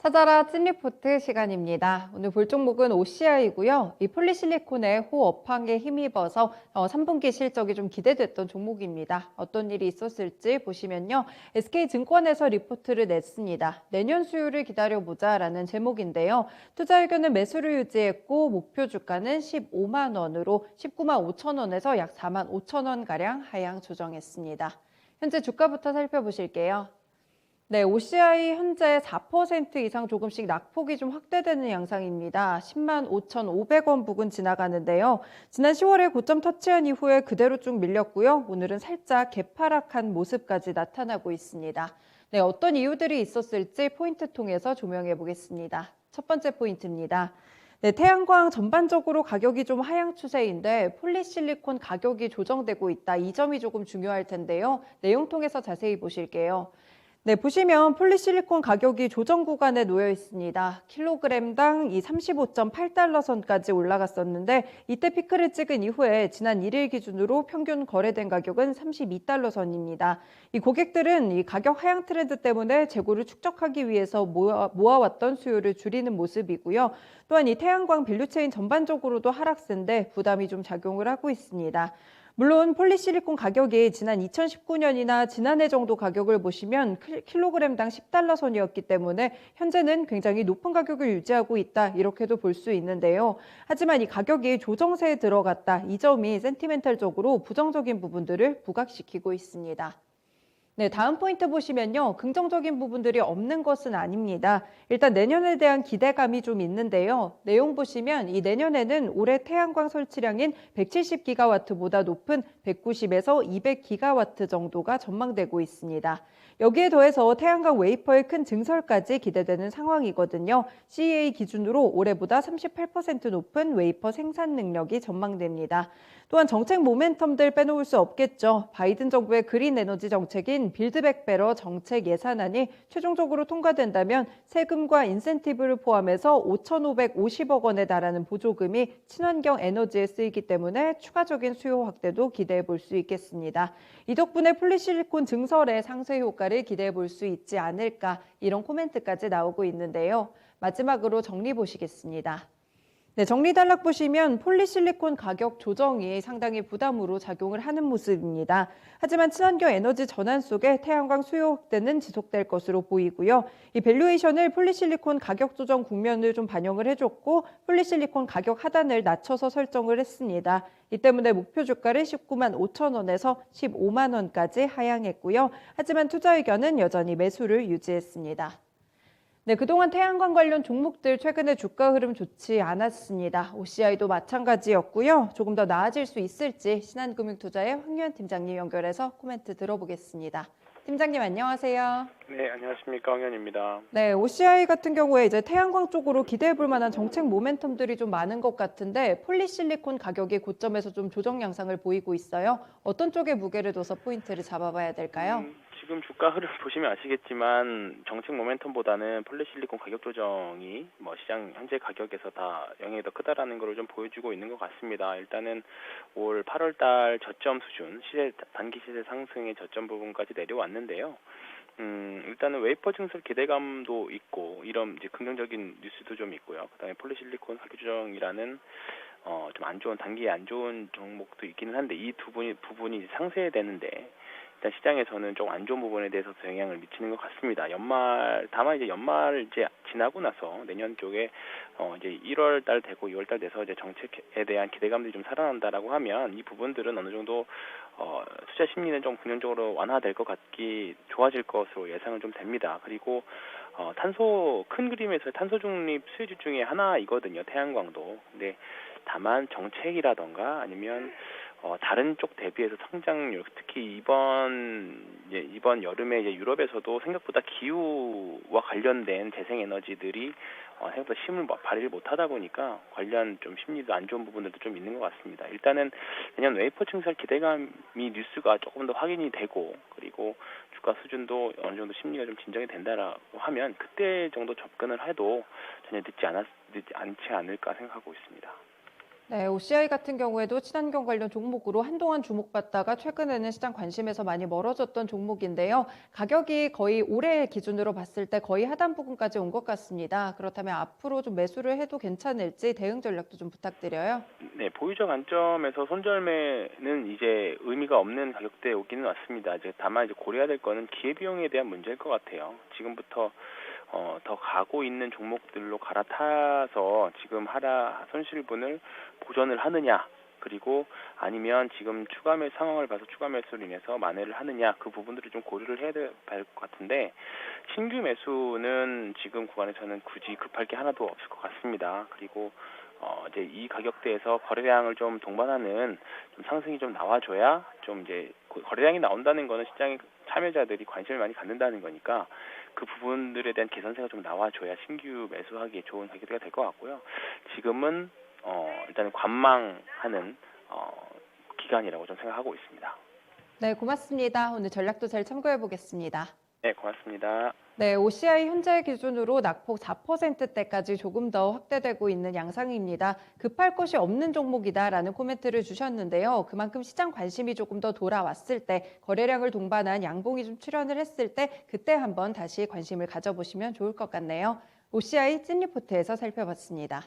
찾아라 찐리포트 시간입니다. 오늘 볼 종목은 OCI고요. 이 폴리실리콘의 호업황에 힘입어서 3분기 실적이 좀 기대됐던 종목입니다. 어떤 일이 있었을지 보시면요. SK증권에서 리포트를 냈습니다. 내년 수요를 기다려보자라는 제목인데요. 투자 의견은 매수를 유지했고 목표 주가는 15만 원으로 19만 5천 원에서 약 4만 5천 원가량 하향 조정했습니다. 현재 주가부터 살펴보실게요. 네, OCI 현재 4% 이상 조금씩 낙폭이 좀 확대되는 양상입니다. 10만 5,500원 부근 지나가는데요. 지난 10월에 고점 터치한 이후에 그대로 쭉 밀렸고요. 오늘은 살짝 개파락한 모습까지 나타나고 있습니다. 네, 어떤 이유들이 있었을지 포인트 통해서 조명해 보겠습니다. 첫 번째 포인트입니다. 네, 태양광 전반적으로 가격이 좀 하향 추세인데 폴리실리콘 가격이 조정되고 있다. 이 점이 조금 중요할 텐데요. 내용 통해서 자세히 보실게요. 네, 보시면 폴리실리콘 가격이 조정 구간에 놓여 있습니다. 킬로그램당 이 35.8달러 선까지 올라갔었는데 이때 피크를 찍은 이후에 지난 1일 기준으로 평균 거래된 가격은 32달러 선입니다. 이 고객들은 이 가격 하향 트렌드 때문에 재고를 축적하기 위해서 모아왔던 수요를 줄이는 모습이고요. 또한 이 태양광 밸류체인 전반적으로도 하락세인데 부담이 좀 작용을 하고 있습니다. 물론 폴리실리콘 가격이 지난 2019년이나 지난해 정도 가격을 보시면 킬로그램당 10달러 선이었기 때문에 현재는 굉장히 높은 가격을 유지하고 있다 이렇게도 볼 수 있는데요. 하지만 이 가격이 조정세에 들어갔다 이 점이 센티멘탈적으로 부정적인 부분들을 부각시키고 있습니다. 네, 다음 포인트 보시면요. 긍정적인 부분들이 없는 것은 아닙니다. 일단 내년에 대한 기대감이 좀 있는데요. 내용 보시면 이 내년에는 올해 태양광 설치량인 170기가와트보다 높은 190에서 200기가와트 정도가 전망되고 있습니다. 여기에 더해서 태양광 웨이퍼의 큰 증설까지 기대되는 상황이거든요. CEA 기준으로 올해보다 38% 높은 웨이퍼 생산 능력이 전망됩니다. 또한 정책 모멘텀들 빼놓을 수 없겠죠. 바이든 정부의 그린 에너지 정책인 빌드백 베러 정책 예산안이 최종적으로 통과된다면 세금과 인센티브를 포함해서 5,550억 원에 달하는 보조금이 친환경 에너지에 쓰이기 때문에 추가적인 수요 확대도 기대해 볼 수 있겠습니다. 이 덕분에 폴리실리콘 증설의 상쇄 효과를 기대해 볼 수 있지 않을까 이런 코멘트까지 나오고 있는데요. 마지막으로 정리 보시겠습니다. 네, 정리 단락 보시면 폴리실리콘 가격 조정이 상당히 부담으로 작용을 하는 모습입니다. 하지만 친환경 에너지 전환 속에 태양광 수요 확대는 지속될 것으로 보이고요. 이 밸류에이션을 폴리실리콘 가격 조정 국면을 좀 반영을 해줬고 폴리실리콘 가격 하단을 낮춰서 설정을 했습니다. 이 때문에 목표 주가를 19만 5천 원에서 15만 원까지 하향했고요. 하지만 투자 의견은 여전히 매수를 유지했습니다. 네, 그동안 태양광 관련 종목들 최근에 주가 흐름 좋지 않았습니다. OCI도 마찬가지였고요. 조금 더 나아질 수 있을지 신한금융투자의 황유한 팀장님 연결해서 코멘트 들어보겠습니다. 팀장님 안녕하세요. 네, 안녕하십니까. 황현입니다. 네, OCI 같은 경우에 이제 태양광 쪽으로 기대해 볼 만한 정책 모멘텀들이 좀 많은 것 같은데 폴리실리콘 가격이 고점에서 좀 조정 양상을 보이고 있어요. 어떤 쪽에 무게를 둬서 포인트를 잡아봐야 될까요? 지금 주가 흐름 보시면 아시겠지만 정책 모멘텀보다는 폴리실리콘 가격 조정이 시장 현재 가격에서 다 영향이 더 크다라는 것을 좀 보여주고 있는 것 같습니다. 일단은 올 8월 달 저점 수준, 단기 시세 상승의 저점 부분까지 내려왔는데요. 일단은 웨이퍼 증설 기대감도 있고 이런 이제 긍정적인 뉴스도 좀 있고요. 그다음에 폴리실리콘 가격 조정이라는 좀 안 좋은 단기에 안 좋은 종목도 있기는 한데 이 두 부분이 상쇄되는데 일단 시장에서는 좀 안 좋은 부분에 대해서 영향을 미치는 것 같습니다. 다만 이제 연말 이제 지나고 나서 내년 쪽에 이제 1월 달 되고 2월 달 돼서 이제 정책에 대한 기대감들이 좀 살아난다라고 하면 이 부분들은 어느 정도 투자 심리는 좀 긍정적으로 완화될 것 같기 좋아질 것으로 예상은 좀 됩니다. 그리고 큰 그림에서 탄소 중립 수혜주 중에 하나이거든요. 태양광도. 근데 다만 정책이라던가 아니면 다른 쪽 대비해서 성장률, 특히 이번 여름에 이제 유럽에서도 생각보다 기후와 관련된 재생에너지들이 생각보다 힘을 발휘를 못하다 보니까 관련 좀 심리도 안 좋은 부분들도 좀 있는 것 같습니다. 일단은 내년 웨이퍼 증설 기대감이 뉴스가 조금 더 확인이 되고 그리고 주가 수준도 어느 정도 심리가 좀 진정이 된다라고 하면 그때 정도 접근을 해도 전혀 늦지 않지 않을까 생각하고 있습니다. 네, OCI 같은 경우에도 친환경 관련 종목으로 한동안 주목받다가 최근에는 시장 관심에서 많이 멀어졌던 종목인데요. 가격이 거의 올해 기준으로 봤을 때 거의 하단 부분까지 온 것 같습니다. 그렇다면 앞으로 좀 매수를 해도 괜찮을지 대응 전략도 좀 부탁드려요. 네, 보유적 관점에서 손절매는 이제 의미가 없는 가격대에 오기는 왔습니다. 이제 다만 이제 고려해야 될 거는 기회비용에 대한 문제일 것 같아요. 지금부터 더 가고 있는 종목들로 갈아타서 지금 손실분을 보전을 하느냐, 그리고 아니면 지금 상황을 봐서 추가 매수로 인해서 만회를 하느냐, 그 부분들을 좀 고려를 해야 될 것 같은데, 신규 매수는 지금 구간에서는 굳이 급할 게 하나도 없을 것 같습니다. 그리고 이제 이 가격대에서 거래량을 좀 동반하는 좀 상승이 좀 나와줘야 좀 이제 거래량이 나온다는 거는 시장의 참여자들이 관심을 많이 갖는다는 거니까 그 부분들에 대한 개선세가 좀 나와줘야 신규 매수하기에 좋은 가격대가 될 것 같고요. 지금은 일단은 관망하는 기간이라고 좀 생각하고 있습니다. 네, 고맙습니다. 오늘 전략도 잘 참고해 보겠습니다. 네, 고맙습니다. 네, OCI 현재 기준으로 낙폭 4%대까지 조금 더 확대되고 있는 양상입니다. 급할 것이 없는 종목이다라는 코멘트를 주셨는데요. 그만큼 시장 관심이 조금 더 돌아왔을 때 거래량을 동반한 양봉이 좀 출현을 했을 때 그때 한번 다시 관심을 가져보시면 좋을 것 같네요. OCI 찐리포트에서 살펴봤습니다.